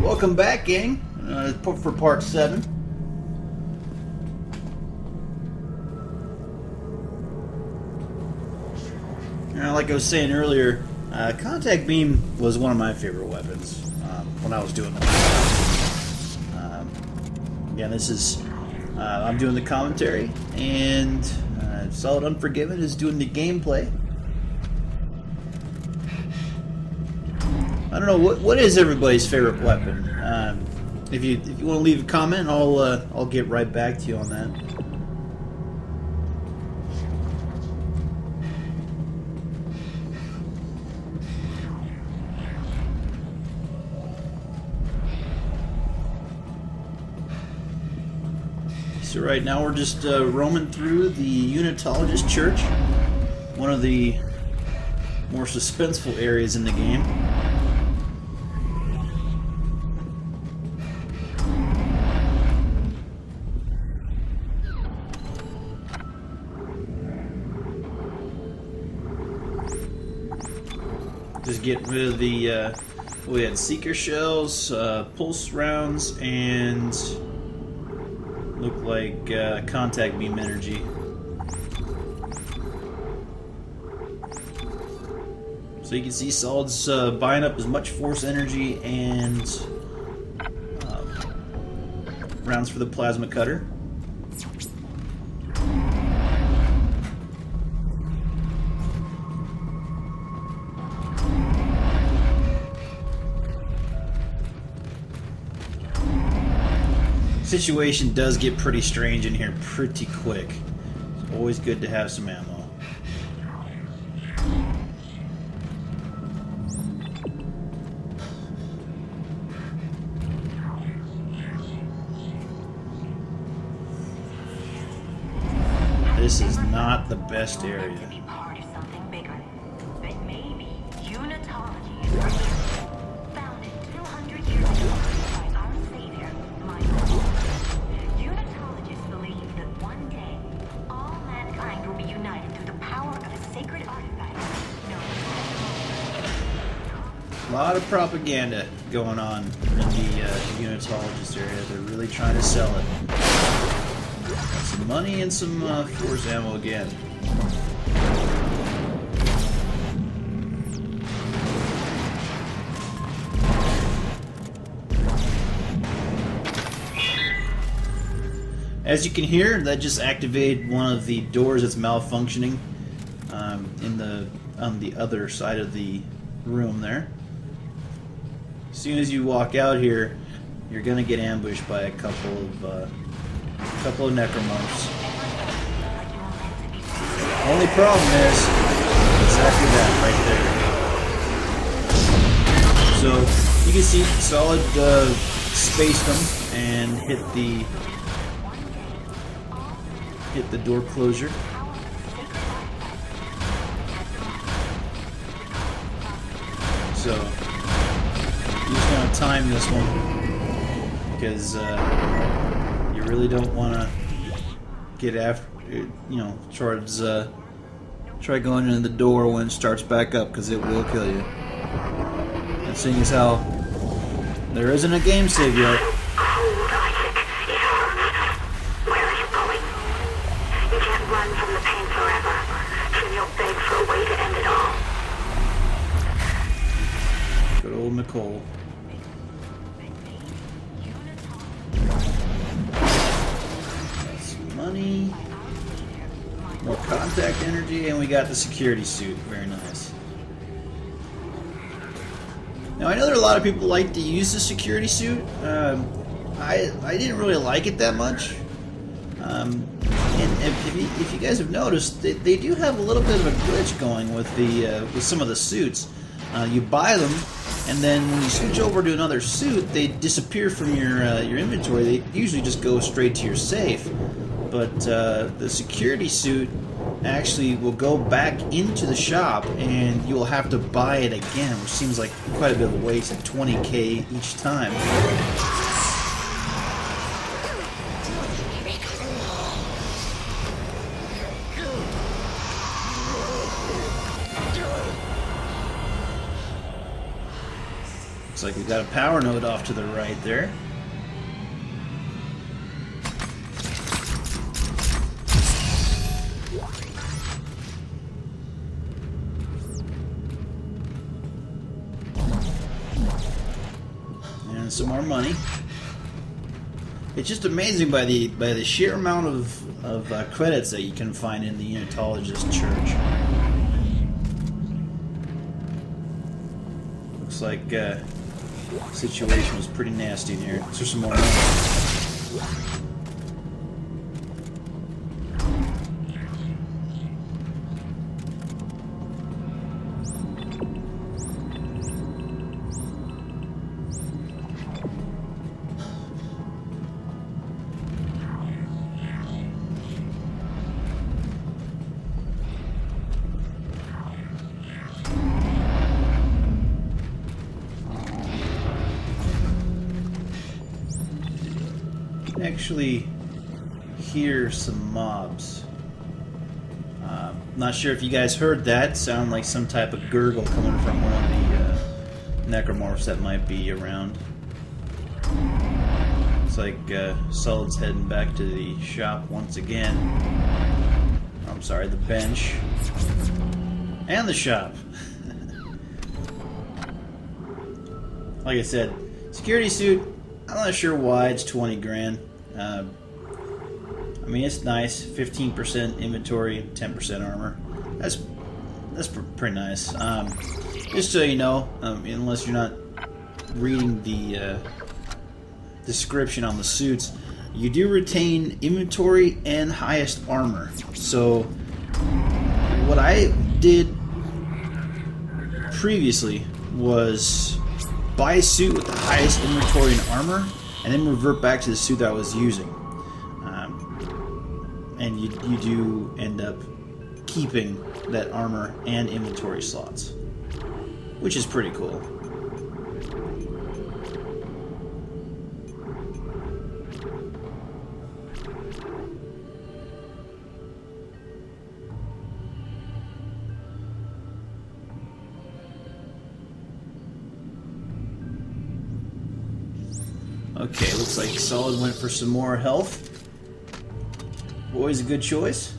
Welcome back, gang, for part 7. Like I was saying earlier, contact beam was one of my favorite weapons when I was doing the again, this is I'm doing the commentary, and Solid Unforgiven is doing the gameplay. I don't know what is everybody's favorite weapon. If you want to leave a comment, I'll get right back to you on that. So right now we're just roaming through the Unitologist Church, one of the more suspenseful areas in the game. Just get rid of the, we had seeker shells, pulse rounds, and look like contact beam energy. So you can see Solid's buying up as much force energy and rounds for the plasma cutter. Situation does get pretty strange in here pretty quick. It's always good to have some ammo. This is not the best area. A lot of propaganda going on in the Unitologist area. They're really trying to sell it. Got some money and some force ammo again. As you can hear, that just activated one of the doors that's malfunctioning on the other side of the room there. As soon as you walk out here, you're gonna get ambushed by a couple of necromorphs. Only problem is exactly that right there. So you can see Solid spaced them and hit the door closure. So you just want to time this one because you really don't want to get after, try going into the door when it starts back up, because it will kill you. And seeing as how there isn't a game save yet. Good old Nicole. Some money, more contact energy, and we got the security suit. Very nice. Now I know there are a lot of people like to use the security suit. I didn't really like it that much. And if you guys have noticed, they do have a little bit of a glitch going with some of the suits. You buy them, and then when you switch over to another suit, they disappear from your inventory. They usually just go straight to your safe. But the security suit actually will go back into the shop, and you'll have to buy it again, which seems like quite a bit of a waste at $20K each time. like we got a power node off to the right there. And some more money. It's just amazing by the sheer amount of credits that you can find in the Unitologist Church. Looks like situation was pretty nasty in here. There's some more money. Actually hear some mobs. Not sure if you guys heard that. Sound like some type of gurgle coming from one of the necromorphs that might be around. Looks like Solid's heading back to the shop once again. I'm sorry, the bench. And the shop. Like I said, security suit, I'm not sure why it's 20 grand. I mean, it's nice. 15% inventory, 10% armor. That's pretty nice. Just so you know, unless you're not reading the description on the suits, you do retain inventory and highest armor. So what I did previously was buy a suit with the highest inventory and armor, and then revert back to the suit that I was using. And you do end up keeping that armor and inventory slots, which is pretty cool. Okay, looks like Solid went for some more health. Always a good choice.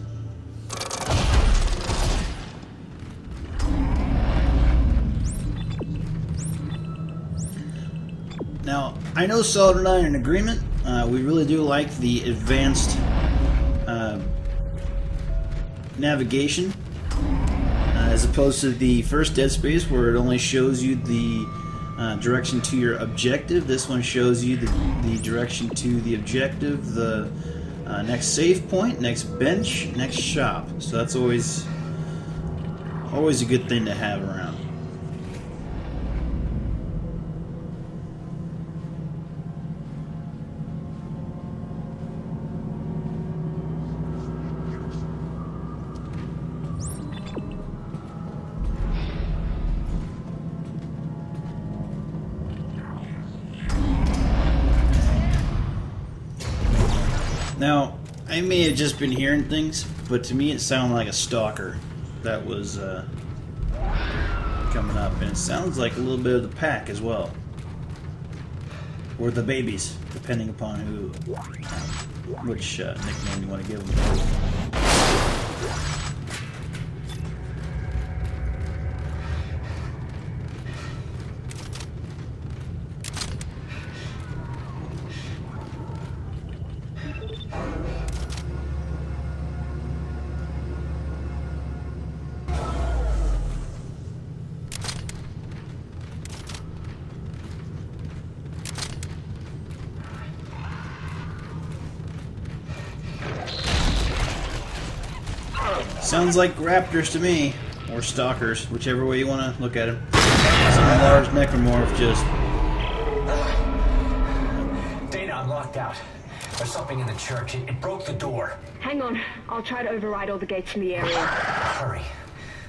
Now, I know Solid and I are in agreement. We really do like the advanced navigation, as opposed to the first Dead Space where it only shows you the direction to your objective. This one shows you the direction to the objective, the next save point, next bench, next shop. So that's always a good thing to have around. Now, I may have just been hearing things, but to me it sounded like a stalker that was coming up, and it sounds like a little bit of the pack as well, or the babies, depending upon which nickname you want to give them. Sounds like raptors to me, or stalkers, whichever way you want to look at them. Some large necromorph just... Dana, I'm locked out. There's something in the church. It broke the door. Hang on. I'll try to override all the gates in the area. Hurry.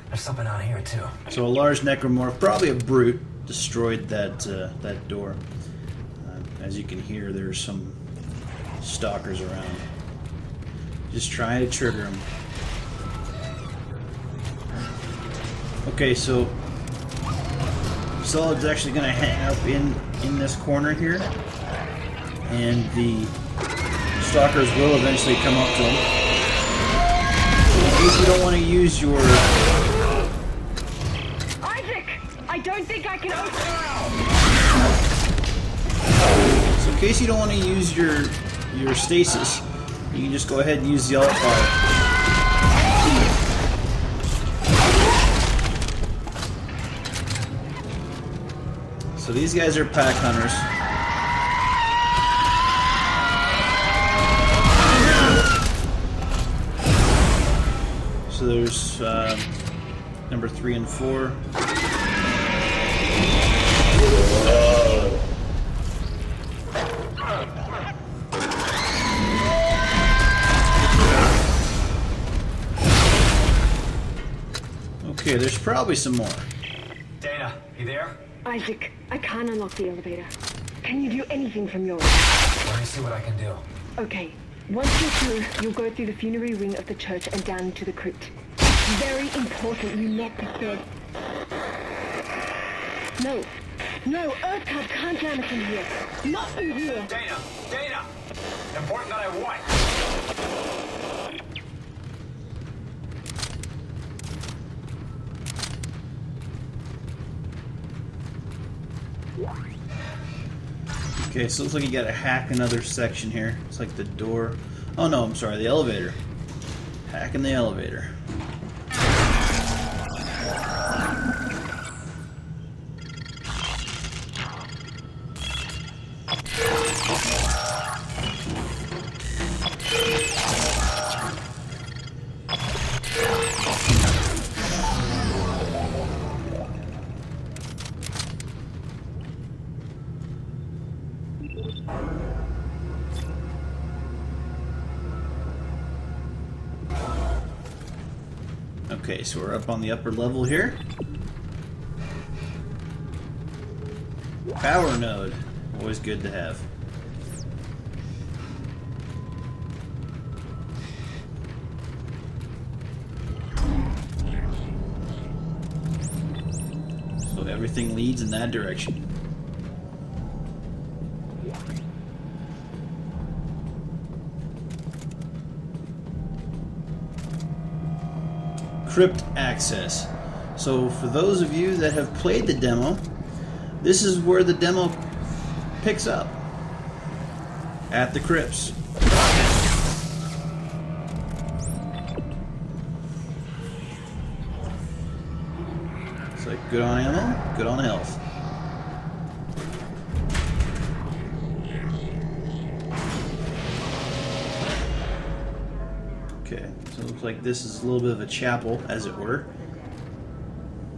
There's something out here, too. So a large necromorph, probably a brute, destroyed that door. As you can hear, there's some stalkers around. Just trying to trigger them. Okay, so Solid's actually going to hang up in this corner here, and the stalkers will eventually come up to him. In case you don't want to use your... Isaac! I don't think I can open... So in case you don't want to use your stasis, you can just go ahead and use the alt fire. So these guys are pack hunters. So there's number 3 and 4. Okay, there's probably some more. Dana, you there? Isaac, I can't unlock the elevator. Can you do anything from your end? Let me see what I can do. Okay. Once you're through, you'll go through the funerary wing of the church and down into the crypt. It's very important you not disturb... No. No, Earthcub can't jam us in here. Not in here. Dana! Dana! Important that I what? Okay, so it looks like you gotta hack another section here. It's like the door. Oh no, I'm sorry, the elevator. Hacking the elevator. Okay, so we're up on the upper level here. Power node. Always good to have. So everything leads in that direction. Crypt access. So for those of you that have played the demo, this is where the demo picks up. At the crypts. It's like good on ammo, good on health. Okay, so it looks like this is a little bit of a chapel, as it were.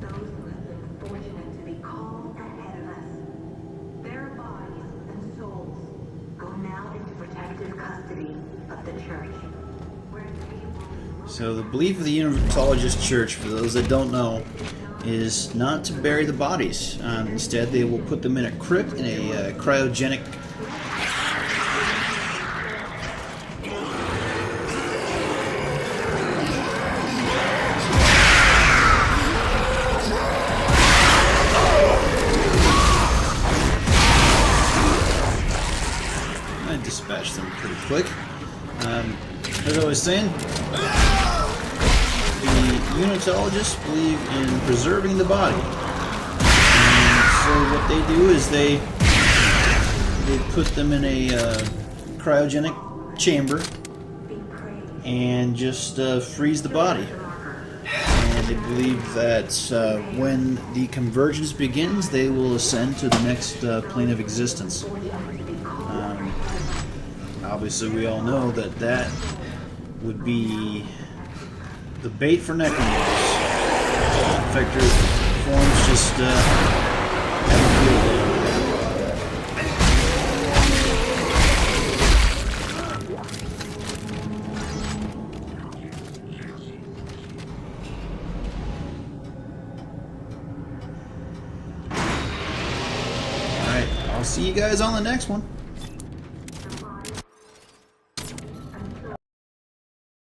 Those who have been fortunate to be called ahead of us, their bodies and souls go now into protective custody of the church, where they will be... So the belief of the Universalist Church, for those that don't know, is not to bury the bodies. Instead, they will put them in a crypt in a cryogenic... I dispatched them pretty quick. As I was saying, the unitologists believe in preserving the body. And so what they do is they put them in a cryogenic chamber and just freeze the body. And they believe that when the convergence begins, they will ascend to the next plane of existence. Obviously, we all know that that would be the bait for necromancers. Infector forms just have a field day. Alright, I'll see you guys on the next one.